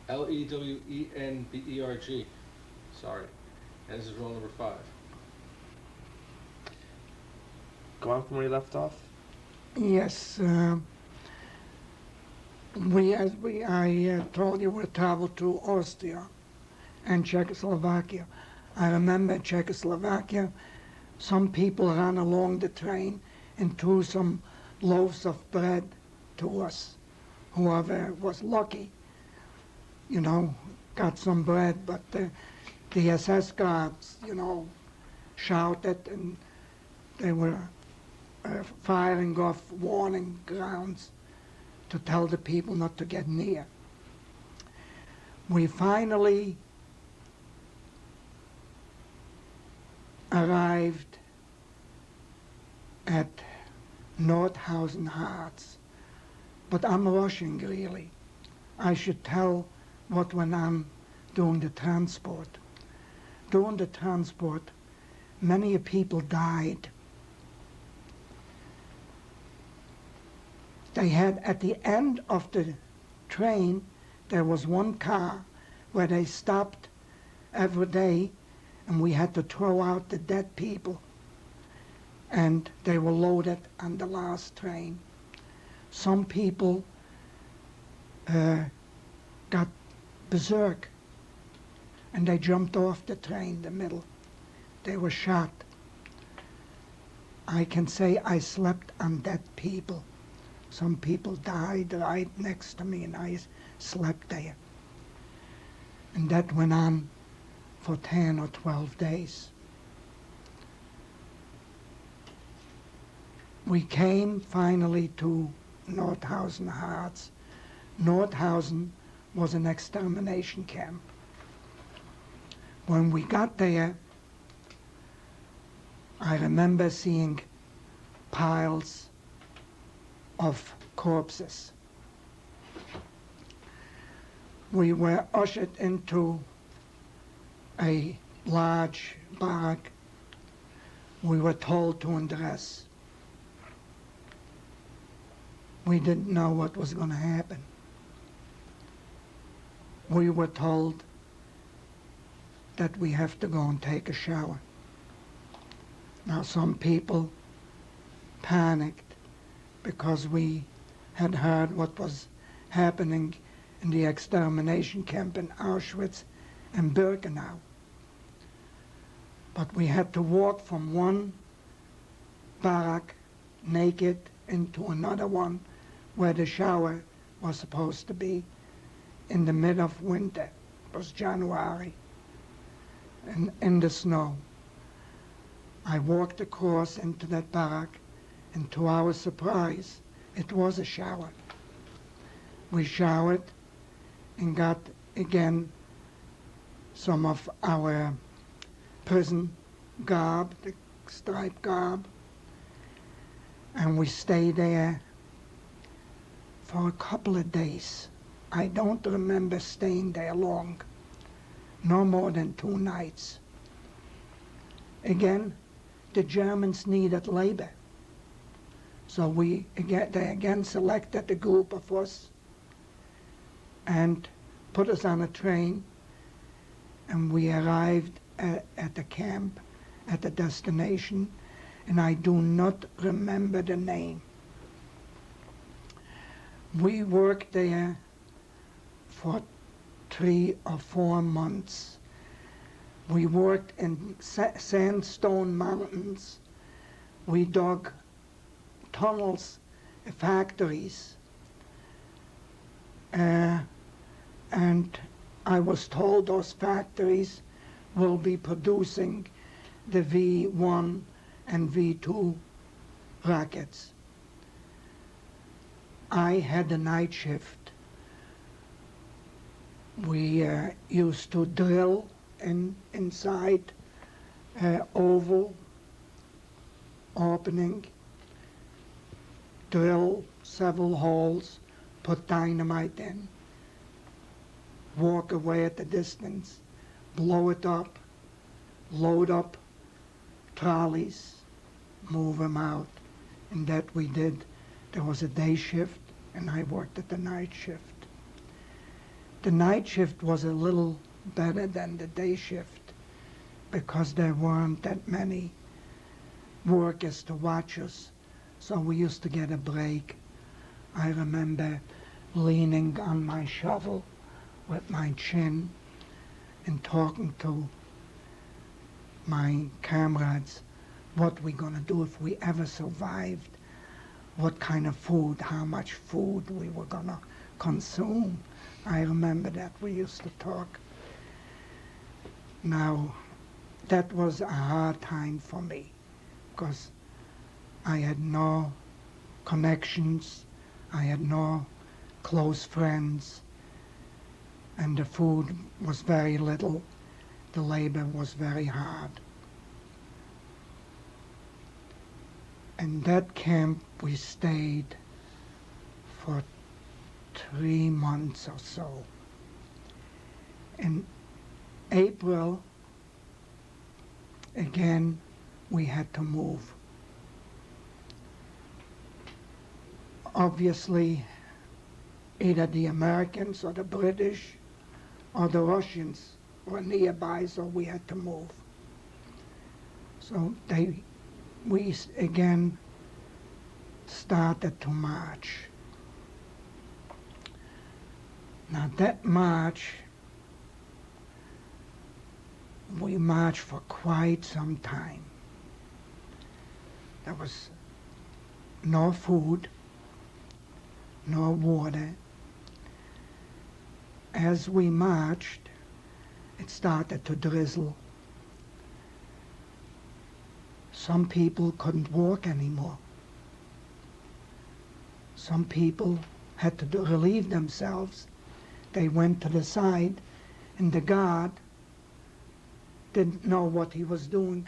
Lewenberg. Sorry. And this is roll number 5. Go on from where you left off. Yes, I told you we traveled to Austria and Czechoslovakia. I remember Czechoslovakia, some people ran along the train and threw some loaves of bread to us. Whoever was lucky, got some bread, but the SS guards, shouted, and they were firing off warning grounds to tell the people not to get near. We finally arrived at Nordhausen Harz, but I'm rushing really. I should tell what went on during the transport. During the transport, many people died. They had, at the end of the train, there was one car where they stopped every day, and we had to throw out the dead people. And they were loaded on the last train. Some people got berserk, and they jumped off the train in the middle. They were shot. I can say I slept on dead people. Some people died right next to me, and I slept there. And that went on for 10 or 12 days. We came finally to Nordhausen Harz. Nordhausen was an extermination camp. When we got there, I remember seeing piles of corpses. We were ushered into a large barrack. We were told to undress. We didn't know what was going to happen. We were told that we have to go and take a shower. Now, some people panicked because we had heard what was happening in the extermination camp in Auschwitz and Birkenau. But we had to walk from one barrack naked into another one where the shower was supposed to be in the middle of winter. It was January, and in the snow. I walked across into that barrack, and to our surprise, it was a shower. We showered and got, again, some of our prison garb, the striped garb, and we stayed there for a couple of days. I don't remember staying there long, no more than 2 nights. Again, the Germans needed labor. So they again selected a group of us and put us on a train, and we arrived at the camp, at the destination, and I do not remember the name. We worked there for 3 or 4 months. We worked in sandstone mountains. We dug tunnels, factories. And I was told those factories will be producing the V1 and V2 rockets. I had a night shift. We used to drill inside oval opening, drill several holes, put dynamite in, walk away at the distance, blow it up, load up trolleys, move them out. And that we did. There was a day shift, and I worked at the night shift. The night shift was a little better than the day shift because there weren't that many workers to watch us, so we used to get a break. I remember leaning on my shovel with my chin and talking to my comrades what we're gonna do if we ever survived, what kind of food, how much food we were gonna consume. I remember that we used to talk. Now, that was a hard time for me because I had no connections, I had no close friends, and the food was very little. The labor was very hard. In that camp we stayed for 3 months or so. In April, again, we had to move. Obviously, either the Americans or the British or the Russians were nearby, so we had to move. So we again started to march. Now that march, we marched for quite some time. There was no food, no water. As we marched, it started to drizzle. Some people couldn't walk anymore. Some people had to relieve themselves. They went to the side, and the guard didn't know what he was doing,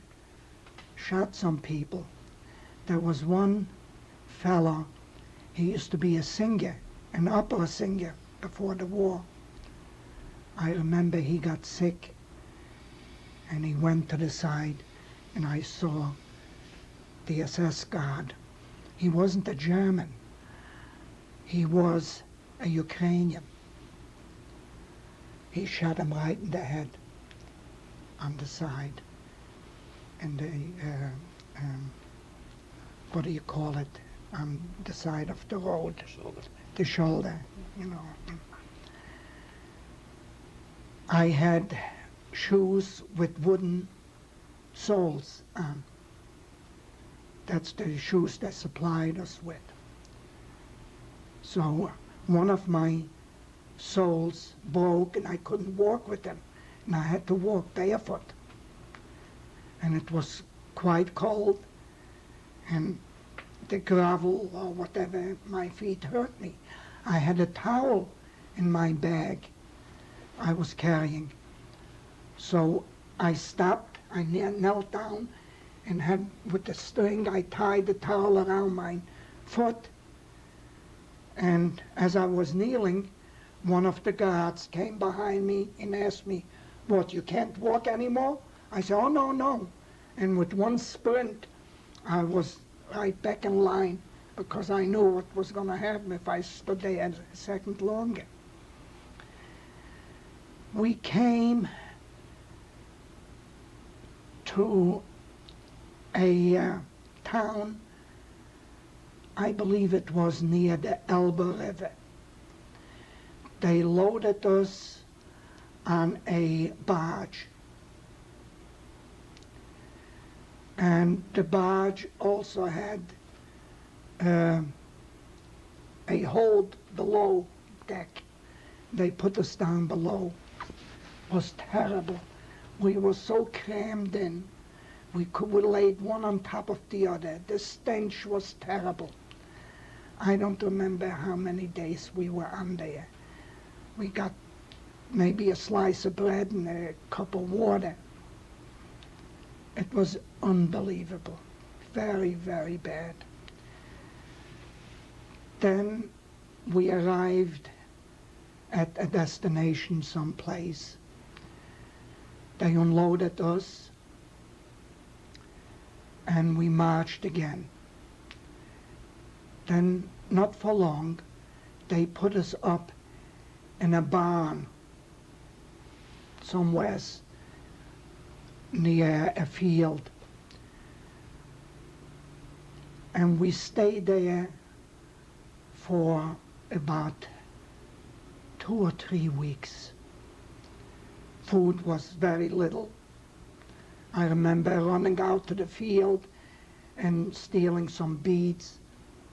shot some people. There was one fellow, he used to be a singer, an opera singer before the war. I remember he got sick, and he went to the side, and I saw the SS guard. He wasn't a German. He was a Ukrainian. He shot him right in the head on the side. And what do you call it? On the side of the road. Shoulder. The shoulder, you know. I had shoes with wooden soles on. That's the shoes they supplied us with. So one of my soles broke and I couldn't walk with them. And I had to walk barefoot. And it was quite cold. And the gravel or whatever, my feet hurt me. I had a towel in my bag I was carrying. So I stopped, I knelt down, and had, with the string, I tied the towel around my foot. And as I was kneeling, one of the guards came behind me and asked me, "What, you can't walk anymore?" I said, "Oh, no, no." And with one sprint, I was right back in line because I knew what was going to happen if I stood there a second longer. We came to a town, I believe it was near the Elbe River. They loaded us on a barge. And the barge also had a hold below deck. They put us down below. It was terrible. We were so crammed in. We laid one on top of the other. The stench was terrible. I don't remember how many days we were on there. We got maybe a slice of bread and a cup of water. It was unbelievable. Very, very bad. Then we arrived at a destination someplace. They unloaded us and we marched again. Then, not for long, they put us up in a barn somewhere near a field. And we stayed there for about 2 or 3 weeks. Food was very little. I remember running out to the field and stealing some beets.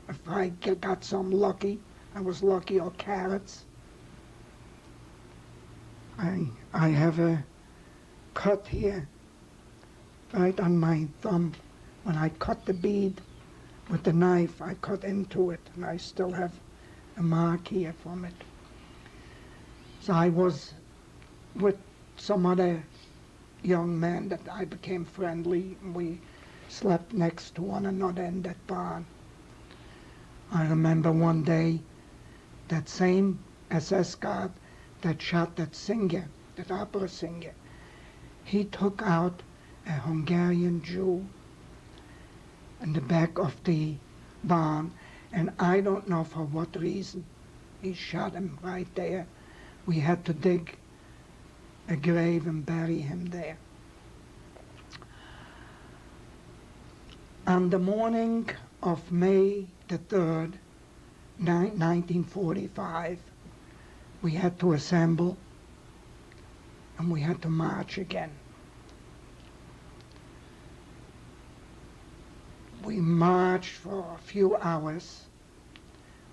If I got some lucky, I was lucky, or carrots. I have a cut here, right on my thumb. When I cut the bead with the knife, I cut into it, and I still have a mark here from it. So I was with some other young men that I became friendly, and we slept next to one another in that barn. I remember one day that same SS guard that shot that singer, that opera singer, he took out a Hungarian Jew in the back of the barn, and I don't know for what reason. He shot him right there. We had to dig a grave and bury him there. On the morning of May the 3rd, 1945, we had to assemble and we had to march again. We marched for a few hours,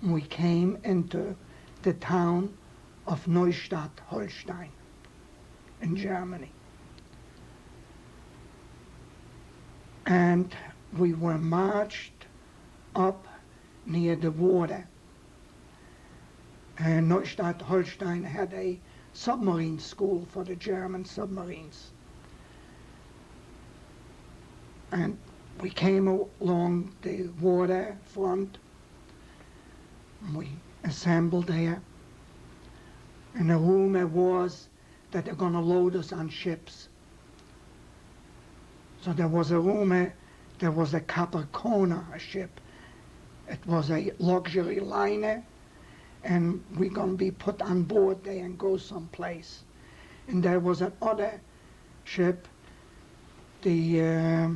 and we came into the town of Neustadt, Holstein, in Germany. And we were marched up near the water. And Neustadt, Holstein had a submarine school for the German submarines. And we came along the water front, and we assembled there. And the rumor was that they're going to load us on ships. So there was a rumor there was a Capricorn, a ship. It was a luxury liner, and we're going to be put on board there and go someplace. And there was another ship, the,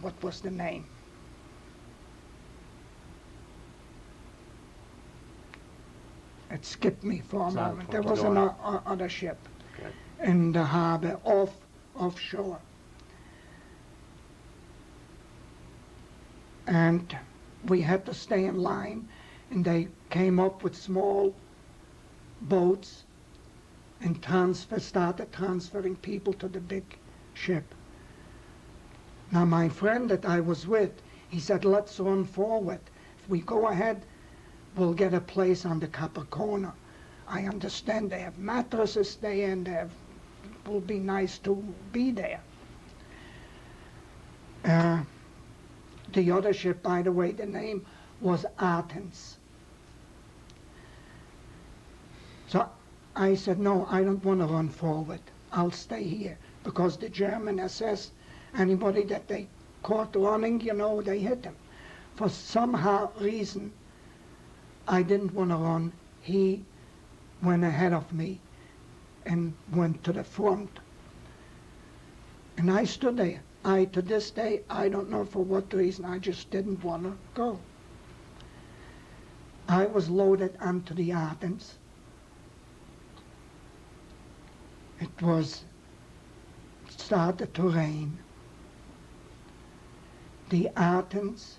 what was the name? It skipped me for a moment. There was another ship in the harbor offshore. And we had to stay in line, and they came up with small boats and started transferring people to the big ship. Now my friend that I was with, he said, let's run forward. If we go ahead, we'll get a place on the Capricorn. I understand they have mattresses there, and it will be nice to be there. The other ship, by the way, the name was Athens. So I said, no, I don't want to run forward. I'll stay here, because the German SS, anybody that they caught running, they hit them. For somehow reason, I didn't want to run. He went ahead of me and went to the front. And I stood there. To this day, I don't know for what reason, I just didn't want to go. I was loaded onto the Athens. It started to rain. The Athens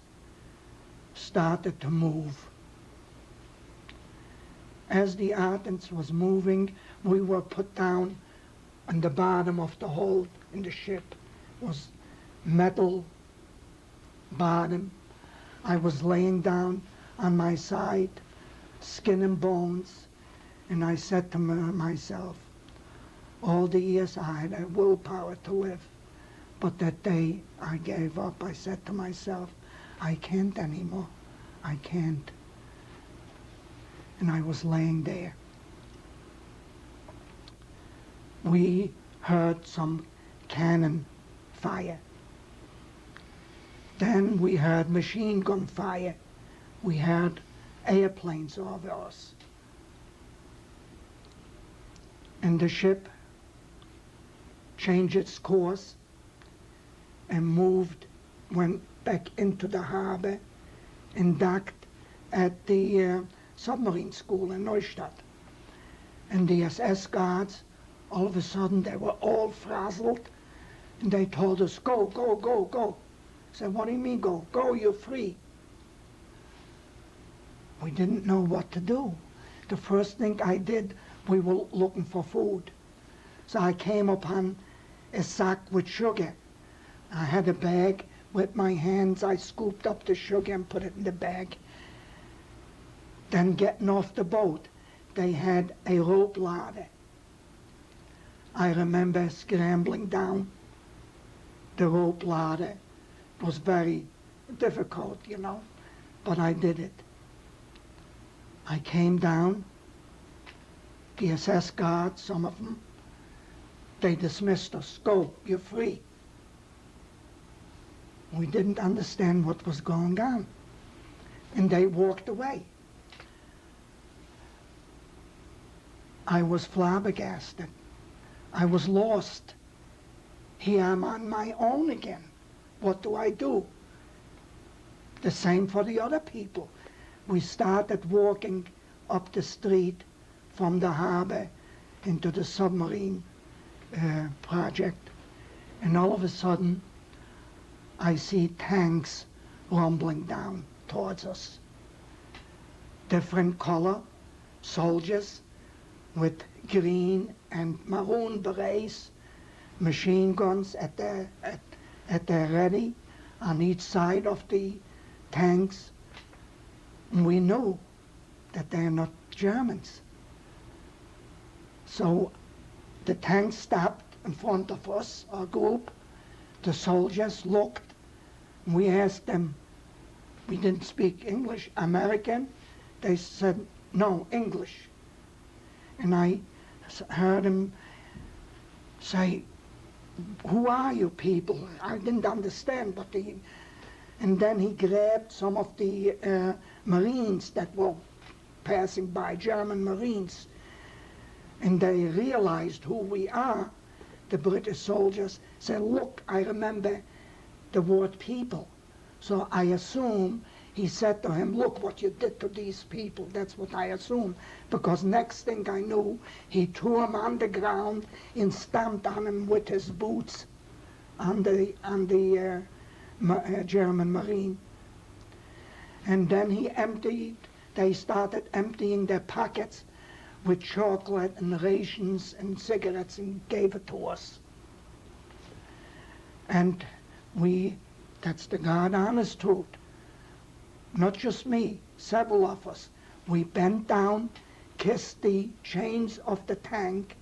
started to move. As the Athens was moving, we were put down on the bottom of the hold in the ship. It was metal bottom. I was laying down on my side, skin and bones, and I said to myself, all the years I had a willpower to live, but that day I gave up. I said to myself, I can't anymore. I can't. And I was laying there. We heard some cannon fire. Then we heard machine gun fire. We heard airplanes over us. And the ship changed its course and went back into the harbor and docked at the submarine school in Neustadt. And the SS guards, all of a sudden, they were all frazzled, and they told us, go, go, go, go. I said, what do you mean go? Go, you're free. We didn't know what to do. The first thing I did, we were looking for food. So I came upon a sack with sugar. I had a bag with my hands. I scooped up the sugar and put it in the bag. Then getting off the boat, they had a rope ladder. I remember scrambling down the rope ladder. It was very difficult, you know, but I did it. I came down. The SS guards, some of them, they dismissed us. Go, you're free. We didn't understand what was going on, and they walked away. I was flabbergasted. I was lost. Here I'm on my own again. What do I do? The same for the other people. We started walking up the street from the harbor into the submarine project, and all of a sudden I see tanks rumbling down towards us. Different color, soldiers with green and maroon berets, machine guns at their ready on each side of the tanks. And we knew that they're not Germans. So the tanks stopped in front of us, our group. The soldiers looked. We asked them, we didn't speak English, American. They said, no, English. And I heard him say, who are you people? I didn't understand, but and then he grabbed some of the Marines that were passing by, German Marines, and they realized who we are. The British soldiers said, look, I remember the word people. So I assume he said to him, look what you did to these people. That's what I assume. Because next thing I knew, he threw him on the ground and stamped on him with his boots on the German Marine. And then they started emptying their pockets with chocolate and rations and cigarettes and gave it to us. And that's the God honest truth. Not just me, several of us. We bent down, kissed the chains of the tank,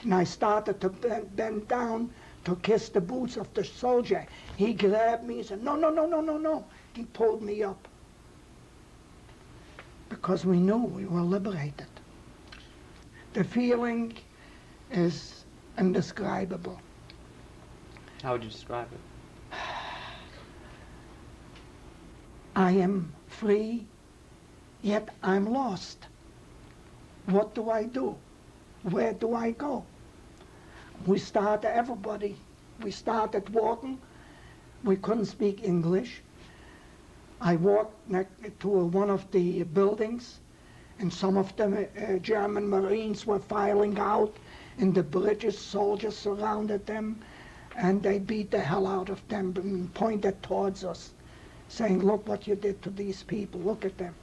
and I started to bend down to kiss the boots of the soldier. He grabbed me and said, no, no, no, no, no, no. He pulled me up. Because we knew we were liberated. The feeling is indescribable. How would you describe it? I am free, yet I'm lost. What do I do? Where do I go? We started walking. We couldn't speak English. I walked to one of the buildings, and some of the German Marines were filing out, and the British soldiers surrounded them, and they beat the hell out of them and pointed towards us, saying, look what you did to these people, look at them.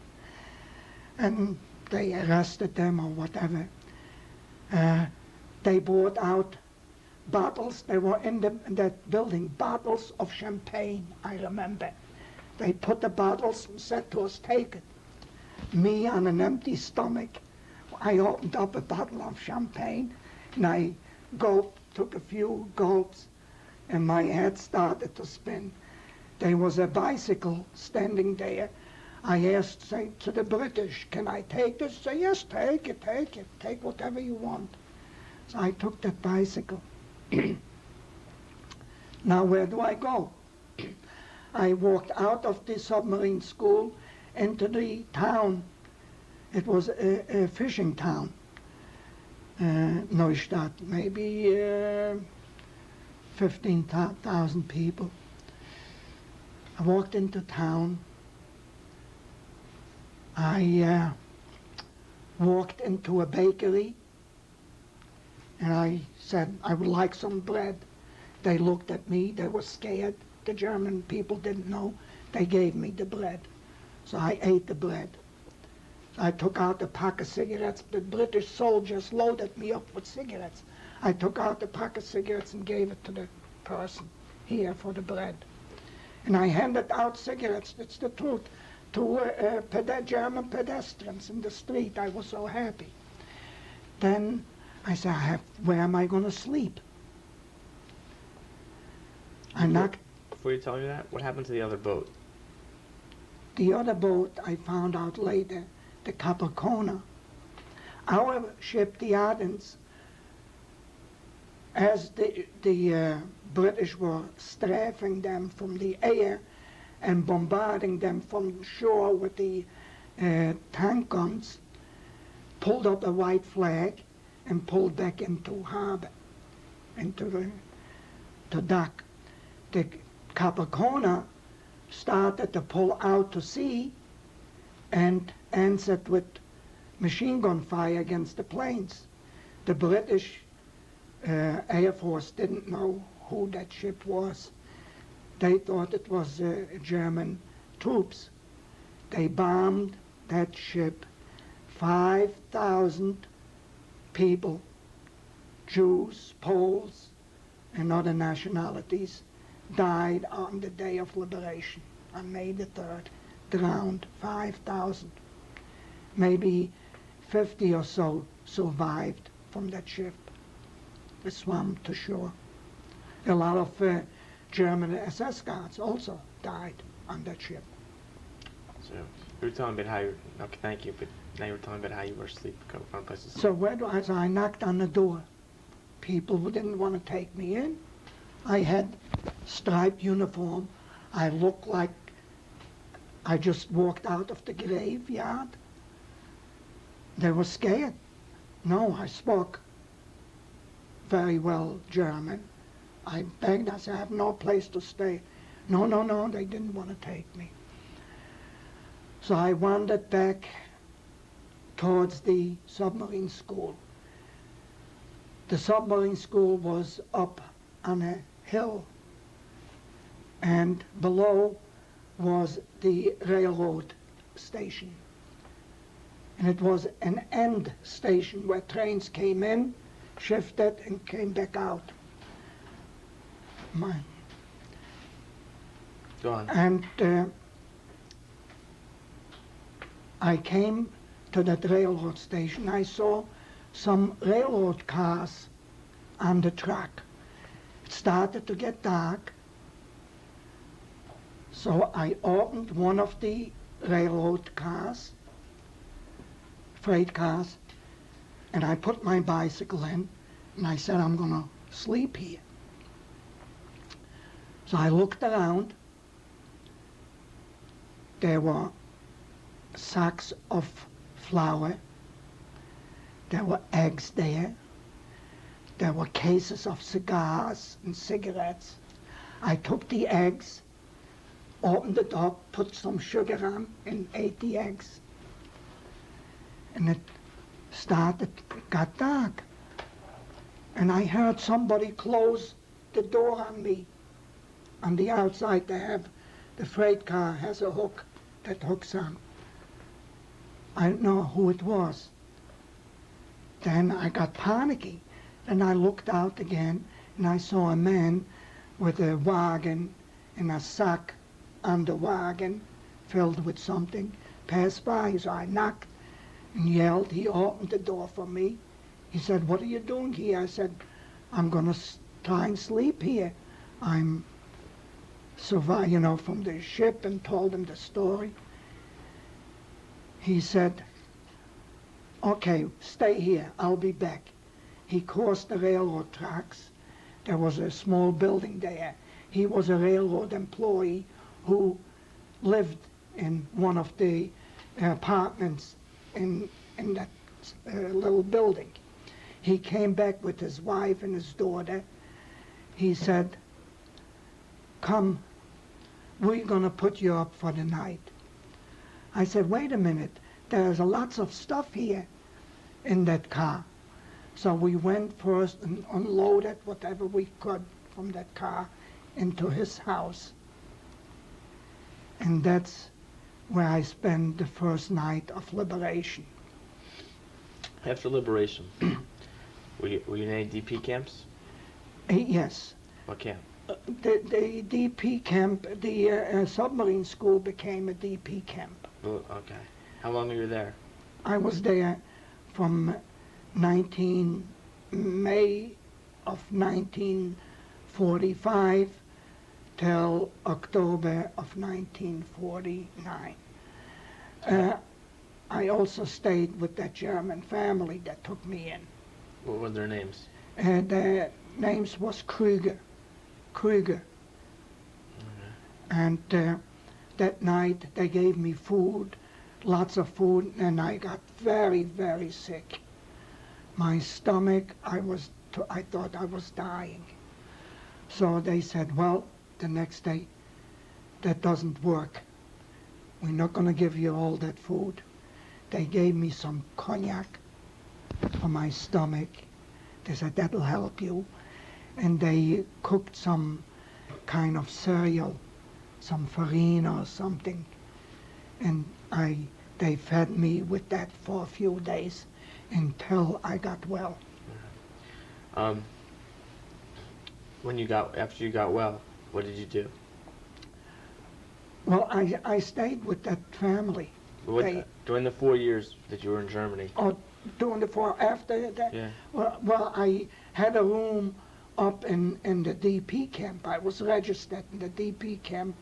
And they arrested them or whatever. They brought out bottles. They were in that building, bottles of champagne, I remember. They put the bottles and said to us, take it. Me on an empty stomach, I opened up a bottle of champagne, and I took a few gulps, and my head started to spin. There was a bicycle standing there. I asked to the British, can I take this? They said, yes, take it, take whatever you want. So I took that bicycle. Now where do I go? I walked out of the submarine school into the town It was a fishing town, Neustadt, maybe 15,000 people. I walked into town. I walked into a bakery and I said, I would like some bread. They looked at me, they were scared. The German people didn't know. They gave me the bread. So I ate the bread. I took out a pack of cigarettes. The British soldiers loaded me up with cigarettes. I took out the pack of cigarettes and gave it to the person here for the bread. And I handed out cigarettes, it's the truth, to German pedestrians in the street. I was so happy. Then I said, where am I going to sleep? I knocked. Before you tell me that, what happened to the other boat? The other boat, I found out later, the Capricorn. Our ship, the Ardens, as the British were strafing them from the air and bombarding them from shore with the tank guns, pulled up a white flag and pulled back into harbor, into the dock. The Capricorn started to pull out to sea and answered with machine gun fire against the planes. The British Air Force didn't know who that ship was. They thought it was German troops. They bombed that ship. 5,000 people, Jews, Poles, and other nationalities, died on the day of liberation, on May the 3rd, drowned, 5,000. Maybe 50 or so survived from that ship. They swam to shore. A lot of German SS guards also died on that ship. So you were telling me about how you, okay, thank you, but now you were telling me about how you were asleep, couldn't find a place to sleep. So where do I knocked on the door. People who didn't want to take me in. I had striped uniform. I looked like I just walked out of the graveyard. They were scared. No, I spoke very well German. I begged, I said, I have no place to stay. No, they didn't want to take me. So I wandered back towards the submarine school. The submarine school was up on a hill, and below was the railroad station. And it was an end station where trains came in, shifted, and came back out. Go on. And I came to that railroad station. I saw some railroad cars on the track. It started to get dark, so I opened one of the railroad cars, freight cars, and I put my bicycle in, and I said, I'm going to sleep here. So I looked around. There were sacks of flour. There were eggs there. There were cases of cigars and cigarettes. I took the eggs, opened it up, put some sugar on, and ate the eggs. And it got dark. And I heard somebody close the door on me. On the outside, the freight car has a hook that hooks on. I don't know who it was. Then I got panicky, and I looked out again, and I saw a man with a wagon and a sack on the wagon filled with something pass by. So I knocked and yelled. He opened the door for me. He said, "What are you doing here?" I said, "I'm going to try and sleep here. I'm survived, from the ship," and told him the story. He said, "Okay, stay here, I'll be back." He crossed the railroad tracks. There was a small building there. He was a railroad employee who lived in one of the apartments in that little building. He came back with his wife and his daughter. He said, "Come, we're gonna put you up for the night." I said, "Wait a minute, there's lots of stuff here in that car." So we went first and unloaded whatever we could from that car into his house. And that's where I spent the first night of liberation. After liberation, were you in any DP camps? Yes. What camp? The DP camp, the submarine school became a DP camp. Oh, okay. How long were you there? I was there from May of 1945 till October of 1949. I also stayed with that German family that took me in. What were their names? Their names was Krüger. And that night they gave me food, lots of food, and I got very, very sick. My stomach, I thought I was dying. So they said, "Well, the next day, that doesn't work. We're not going to give you all that food." They gave me some cognac for my stomach. They said, "That'll help you." And they cooked some kind of cereal, some farina or something. And they fed me with that for a few days until I got well. After you got well, what did you do? Well, I stayed with that family. During the 4 years that you were in Germany? After that? Yeah. Well, I had a room up in the DP camp. I was registered in the DP camp.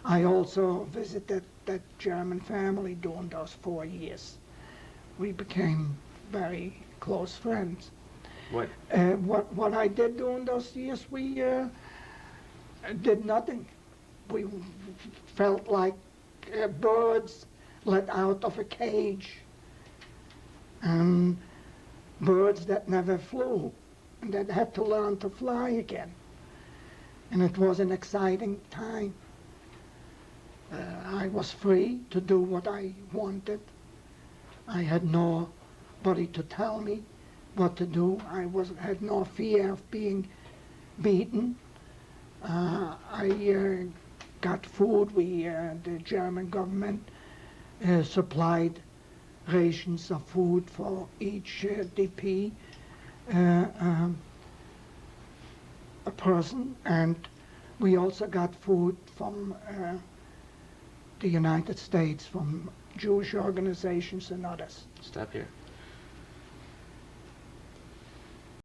I also visited that German family during those 4 years. We became very close friends. What I did during those years, we did nothing. We felt like birds let out of a cage, and birds that never flew, and that had to learn to fly again. And it was an exciting time. I was free to do what I wanted. I had nobody to tell me what to do. I had no fear of being beaten. I got food. The German government supplied rations of food for each DP a person, and we also got food from the United States, from Jewish organizations and others. Stop here.